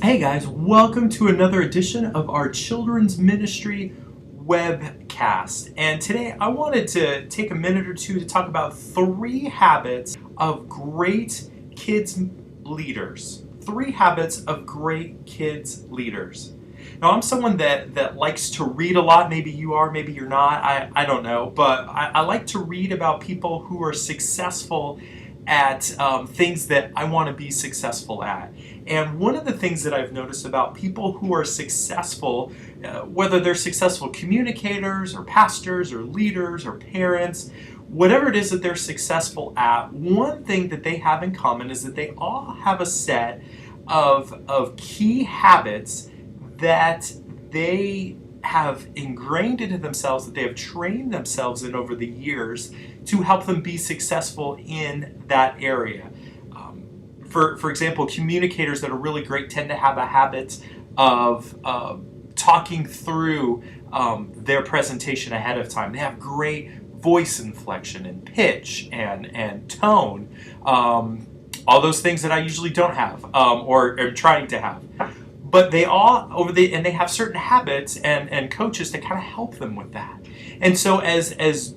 Hey guys, welcome to another edition of our Children's Ministry webcast. And today I wanted to take a minute or two to talk about 3 habits of great kids leaders. 3 habits of great kids leaders. Now, I'm someone that likes to read a lot. Maybe you are, maybe you're not. I don't know. But I like to read about people who are successful at things that I want to be successful at. And one of the things that I've noticed about people who are successful, whether they're successful communicators or pastors or leaders or parents, whatever it is that they're successful at, one thing that they have in common is that they all have a set of key habits that they have ingrained into themselves, that they have trained themselves in over the years to help them be successful in that area. For example, communicators that are really great tend to have a habit of talking through their presentation ahead of time. They have great voice inflection and pitch and tone, all those things that I usually don't have or am trying to have. But they all and they have certain habits and coaches that kind of help them with that. And so as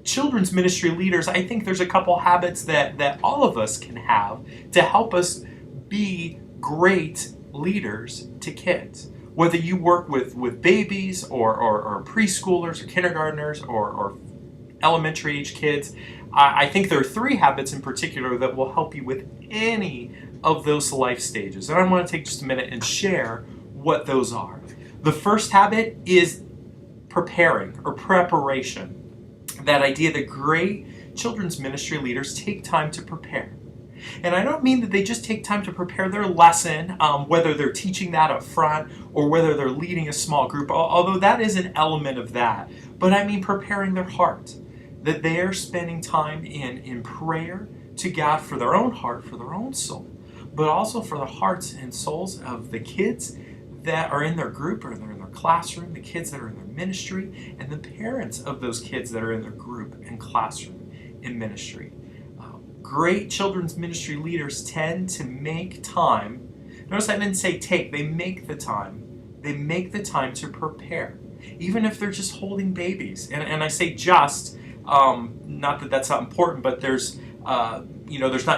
children's ministry leaders, I think there's a couple habits that all of us can have to help us be great leaders to kids. Whether you work with babies or preschoolers or kindergartners or elementary age kids, I think there are 3 habits in particular that will help you with any of those life stages. And I want to take just a minute and share what those are. The first habit is preparing or preparation. That idea that great children's ministry leaders take time to prepare. And I don't mean that they just take time to prepare their lesson, whether they're teaching that up front or whether they're leading a small group, although that is an element of that. But I mean preparing their heart, that they're spending time in prayer to God for their own heart, for their own soul, but also for the hearts and souls of the kids that are in their group or they're in their classroom, the kids that are in their ministry, and the parents of those kids that are in their group and classroom in ministry. Great children's ministry leaders tend to make time. Notice I didn't say take, they make the time. They make the time to prepare, even if they're just holding babies. And I say just, not that that's not important, but there's not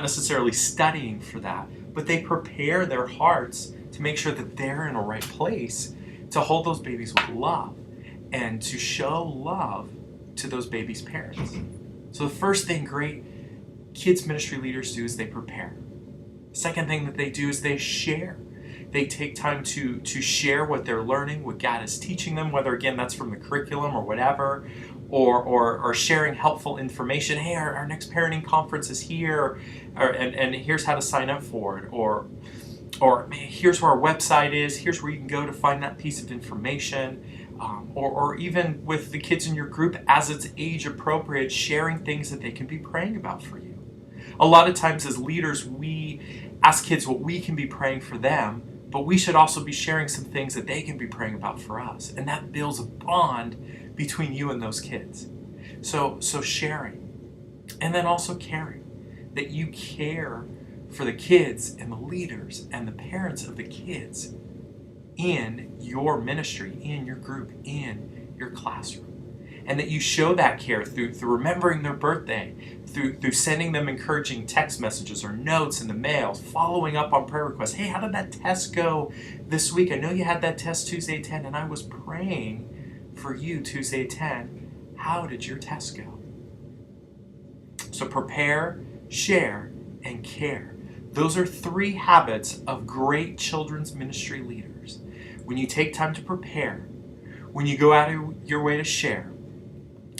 necessarily studying for that, but they prepare their hearts to make sure that they're in a right place to hold those babies with love and to show love to those babies' parents. So the first thing great kids ministry leaders do is they prepare. Second thing that they do is they share. They take time to share what they're learning, what God is teaching them, whether again that's from the curriculum or whatever, or sharing helpful information. Hey, our next parenting conference is here, and here's how to sign up for it, or here's where our website is, here's where you can go to find that piece of information, or even with the kids in your group, as it's age appropriate, sharing things that they can be praying about for you. A lot of times as leaders, we ask kids what we can be praying for them, but we should also be sharing some things that they can be praying about for us. And that builds a bond between you and those kids. So sharing. And then also caring. That you care for the kids and the leaders and the parents of the kids in your ministry, in your group, in your classroom. And that you show that care through remembering their birthday, through sending them encouraging text messages or notes in the mail, following up on prayer requests. Hey, how did that test go this week? I know you had that test Tuesday at 10, and I was praying for you Tuesday at 10. How did your test go? So prepare, share, and care. Those are 3 habits of great children's ministry leaders. When you take time to prepare, when you go out of your way to share,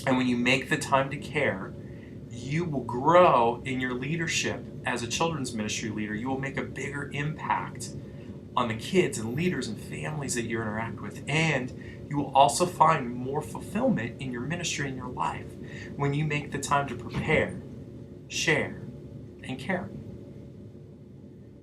and when you make the time to care, you will grow in your leadership as a children's ministry leader. You will make a bigger impact on the kids and leaders and families that you interact with. And you will also find more fulfillment in your ministry and your life when you make the time to prepare, share, and care.